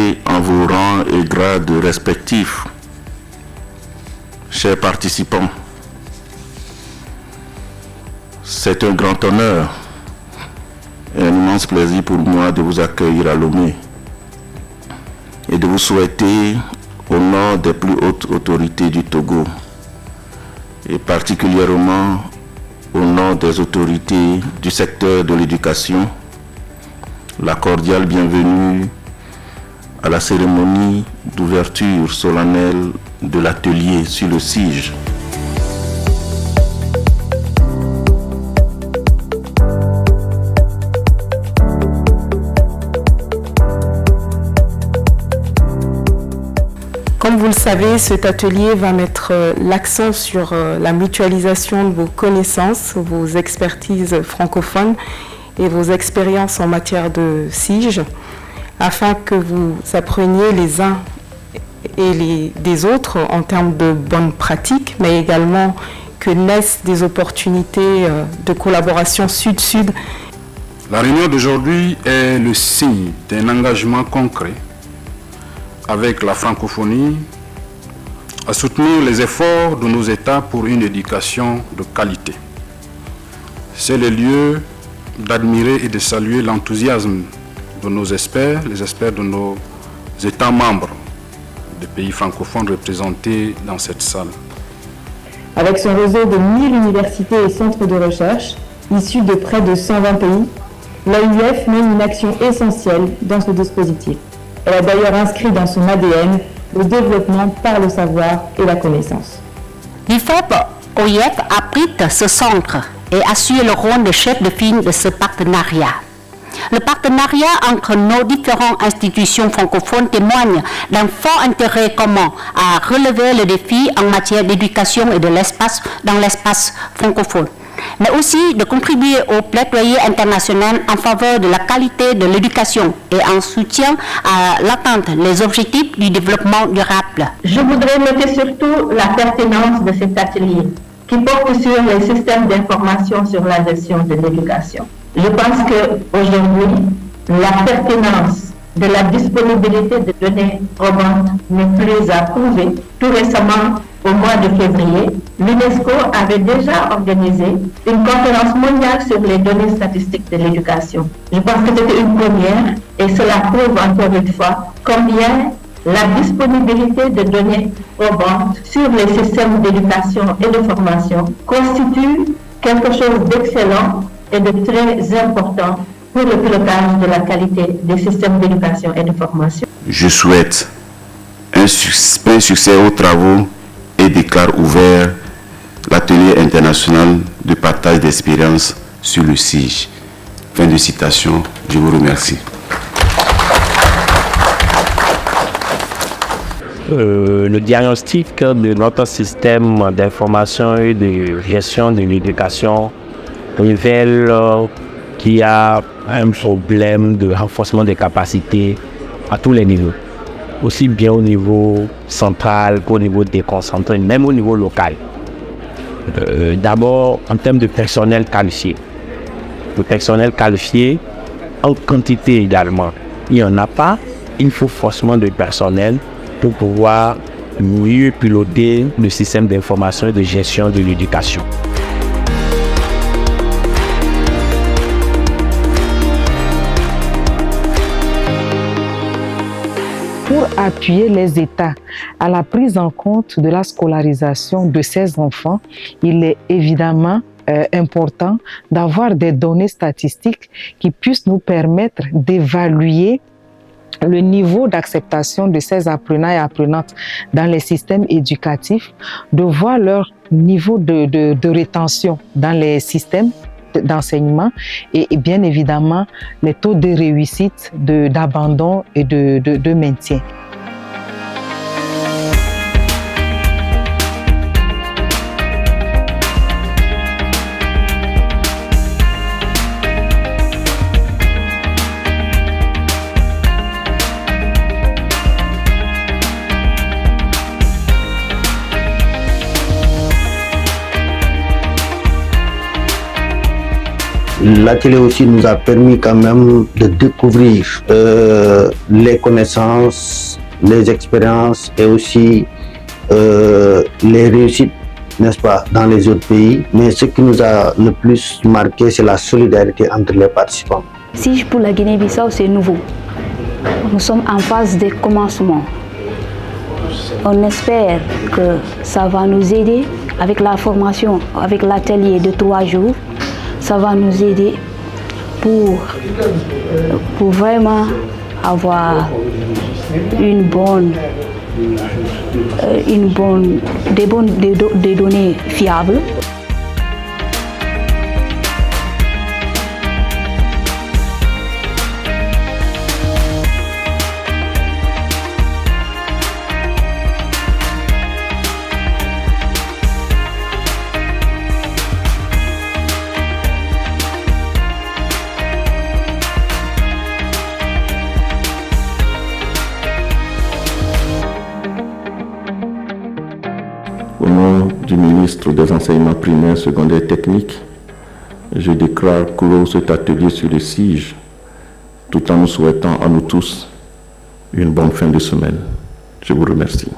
Entrez en vos rangs et grades respectifs. Chers participants, c'est un grand honneur et un immense plaisir pour moi de vous accueillir à Lomé et de vous souhaiter, au nom des plus hautes autorités du Togo, et particulièrement au nom des autorités du secteur de l'éducation, la cordiale bienvenue à la cérémonie d'ouverture solennelle de l'atelier sur le SIGE. Comme vous le savez, cet atelier va mettre l'accent sur la mutualisation de vos connaissances, vos expertises francophones et vos expériences en matière de SIGE, afin que vous appreniez les uns et des autres en termes de bonnes pratiques, mais également que naissent des opportunités de collaboration sud-sud. La réunion d'aujourd'hui est le signe d'un engagement concret avec la francophonie à soutenir les efforts de nos États pour une éducation de qualité. C'est le lieu d'admirer et de saluer l'enthousiasme de nos experts, les experts de nos États membres des pays francophones représentés dans cette salle. Avec son réseau de 1000 universités et centres de recherche, issus de près de 120 pays, l'AUF mène une action essentielle dans ce dispositif. Elle a d'ailleurs inscrit dans son ADN le développement par le savoir et la connaissance. L'IFOP OIF abrite ce centre et assure le rôle de chef de file de ce partenariat. Le partenariat entre nos différentes institutions francophones témoigne d'un fort intérêt commun à relever le défi en matière d'éducation et de l'espace dans l'espace francophone, mais aussi de contribuer au plaidoyer international en faveur de la qualité de l'éducation et en soutien à l'atteinte des objectifs du développement durable. Je voudrais noter surtout la pertinence de cet atelier qui porte sur les systèmes d'information sur la gestion de l'éducation. Je pense qu'aujourd'hui, la pertinence de la disponibilité de données probantes n'est plus à prouver. Tout récemment, au mois de février, l'UNESCO avait déjà organisé une conférence mondiale sur les données statistiques de l'éducation. Je pense que c'était une première et cela prouve encore une fois combien la disponibilité de données probantes sur les systèmes d'éducation et de formation constitue quelque chose d'excellent et de très important pour le pilotage de la qualité des systèmes d'éducation et de formation. Je souhaite un succès aux travaux et déclare ouvert l'atelier international de partage d'expériences sur le SIGE. Fin de citation, je vous remercie. Le diagnostic de notre système d'information et de gestion de l'éducation révèle qu'il y a un problème de renforcement des capacités à tous les niveaux, aussi bien au niveau central qu'au niveau déconcentré, même au niveau local. D'abord, en termes de personnel qualifié. Le personnel qualifié, en quantité également, il n'y en a pas. Il faut forcément du personnel pour pouvoir mieux piloter le système d'information et de gestion de l'éducation. Pour appuyer les États à la prise en compte de la scolarisation de ces enfants, il est évidemment important d'avoir des données statistiques qui puissent nous permettre d'évaluer le niveau d'acceptation de ces apprenants et apprenantes dans les systèmes éducatifs, de voir leur niveau de rétention dans les systèmes d'enseignement et bien évidemment les taux de réussite, d'abandon et de maintien. L'atelier aussi nous a permis quand même de découvrir les connaissances, les expériences et aussi les réussites, n'est-ce pas, dans les autres pays. Mais ce qui nous a le plus marqué, c'est la solidarité entre les participants. SIGE pour la Guinée-Bissau, c'est nouveau. Nous sommes en phase de commencement. On espère que ça va nous aider avec la formation, avec l'atelier de 3 jours. Ça va nous aider pour vraiment avoir des données fiables. Au nom du ministre des Enseignements primaires, secondaires et techniques, je déclare clos cet atelier sur le SIGE, tout en nous souhaitant à nous tous une bonne fin de semaine. Je vous remercie.